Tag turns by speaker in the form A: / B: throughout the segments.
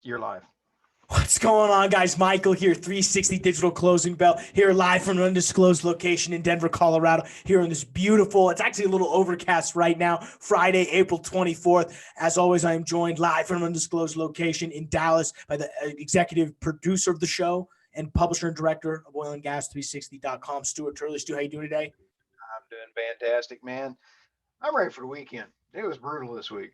A: You're live.
B: What's going on, guys? Michael here, 360 Digital Closing Bell, here live from an undisclosed location in Denver, Colorado, here on this beautiful, it's actually a little overcast right now, Friday, April 24th. As always, I am joined live from an undisclosed location in Dallas by the executive producer of the show and publisher and director of oilandgas360.com, Stuart Turley. Stu, how you doing today?
A: I'm doing fantastic, man. I'm ready for the weekend. It was brutal this week.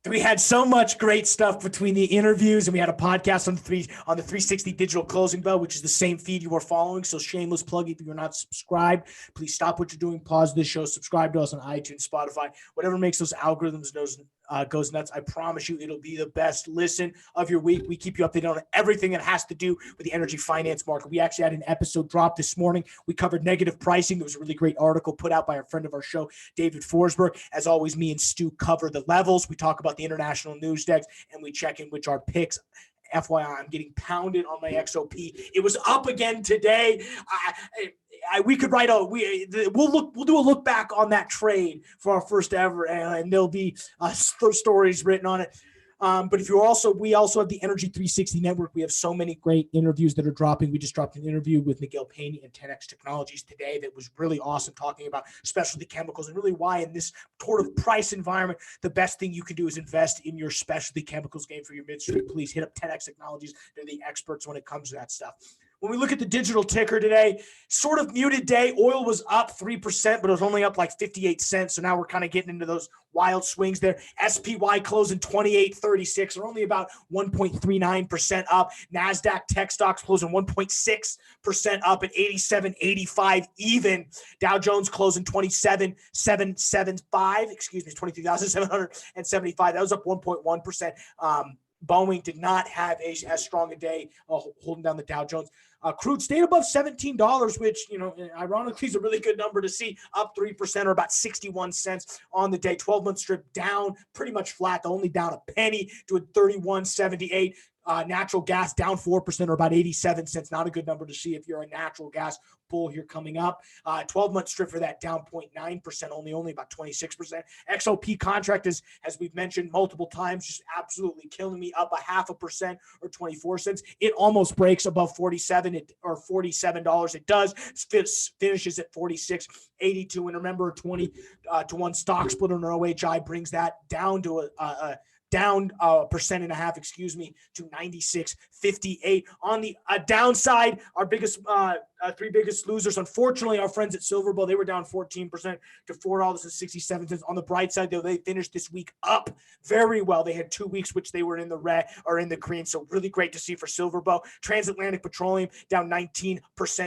B: We had so much great stuff between the interviews, and we had a podcast on the 360 Digital Closing Bell, which is the same feed you are following. So shameless plug, if you're not subscribed, please stop what you're doing, pause this show, subscribe to us on iTunes, Spotify, whatever makes those algorithms goes nuts. I promise you it'll be the best listen of your week. We keep you updated on everything that has to do with the energy finance market. We actually had an episode drop this morning. We covered negative pricing. It was a really great article put out by a friend of our show, David Forsberg. As always, me and Stu cover the levels. We talk about the international news decks, and we check in which our picks. FYI, I'm getting pounded on my XOP. It was up again today. We'll do a look back on that trade for our first ever, and there'll be stories written on it. But we also have the Energy 360 Network. We have so many great interviews that are dropping. We just dropped an interview with Miguel Pena and 10X Technologies today that was really awesome, talking about specialty chemicals and really why in this sort of price environment, the best thing you can do is invest in your specialty chemicals game for your midstream. Please hit up 10X Technologies. They're the experts when it comes to that stuff. When we look at the digital ticker today, sort of muted day. Oil was up 3%, but it was only up like 58 cents. So now we're kind of getting into those wild swings there. SPY closing 28.36, or only about 1.39% up. NASDAQ tech stocks closing 1.6% up at 87.85 even. Dow Jones closing 23,775. That was up 1.1%. Boeing did not have as strong a day holding down the Dow Jones. Crude stayed above $17, which, ironically is a really good number to see, up 3% or about 61 cents on the day. 12-month strip down, pretty much flat, only down a penny to a 31.78. Natural gas down 4% or about 87 cents. Not a good number to see if you're a natural gas bull here coming up. 12-month strip for that down 0.9%, only about 26%. XOP contract is, as we've mentioned multiple times, just absolutely killing me, up 0.5% or 24 cents. It almost breaks above $47 or $47. It does. Finishes at 46.82. And remember, 20 to 1 stock split on OHI brings that down to down 1.5%, to 96.58. On the downside, our biggest three biggest losers, unfortunately, our friends at SilverBow, they were down 14% to $4.67. On the bright side, though, they finished this week up very well. They had 2 weeks which they were in the red or in the green, so really great to see for SilverBow. Transatlantic Petroleum down 19%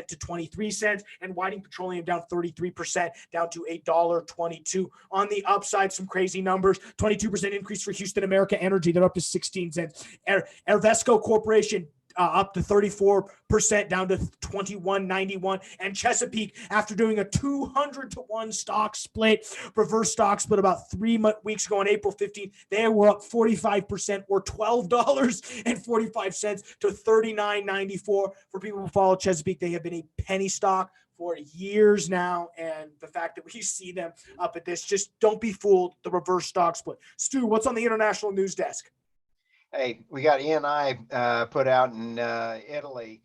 B: to 23 cents, and Whiting Petroleum down 33%, down to $8.22. On the upside, some crazy numbers: 22% increase for Houston America Energy, they're up to 16 cents. Ervesco Corporation up to 34%, down to 21.91. And Chesapeake, after doing a 200-to-1 stock split, reverse stock split about 3 weeks ago on April 15th, they were up 45% or $12.45 to $39.94. For people who follow Chesapeake, they have been a penny stock for years now, and the fact that we see them up at this, just don't be fooled. The reverse stock split. Stu, what's on the international news desk?
A: Hey, we got ENI put out in Italy.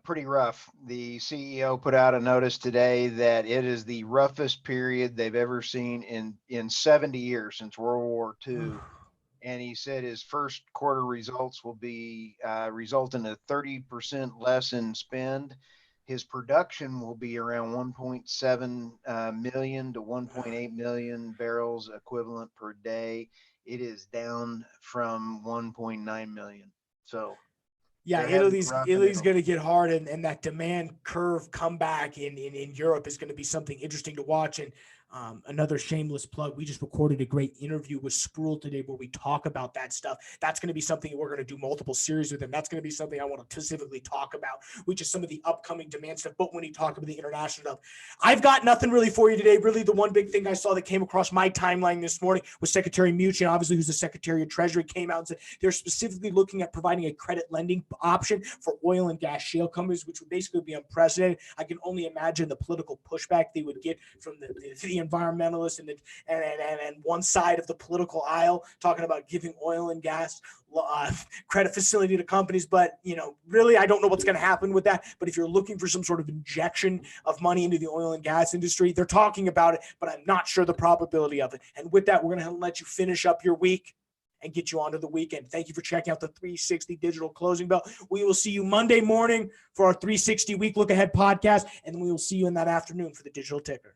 A: Pretty rough. The CEO put out a notice today that it is the roughest period they've ever seen in 70 years, since World War II. And he said his first quarter results will be result in a 30% less in spend. His production will be around 1.7 million to 1.8 million barrels equivalent per day. It is down from 1.9 million. So
B: yeah, Italy's going to get hard, and that demand curve comeback in Europe is going to be something interesting to watch. And another shameless plug, we just recorded a great interview with Sproul today where we talk about that stuff. That's going to be something we're going to do multiple series with him. That's going to be something I want to specifically talk about, which is some of the upcoming demand stuff. But when you talk about the international stuff, I've got nothing really for you today. Really, the one big thing I saw that came across my timeline this morning was Secretary Mnuchin, obviously, who's the Secretary of Treasury, came out and said they're specifically looking at providing a credit lending option for oil and gas shale companies, which would basically be unprecedented. I can only imagine the political pushback they would get from the environmentalists and one side of the political aisle talking about giving oil and gas credit facility to companies. But, really, I don't know what's going to happen with that. But if you're looking for some sort of injection of money into the oil and gas industry, they're talking about it, but I'm not sure the probability of it. And with that, we're going to let you finish up your week and get you onto the weekend. Thank you for checking out the 360 Digital Closing Bell. We will see you Monday morning for our 360 Week Look Ahead podcast, and we will see you in that afternoon for the Digital Ticker.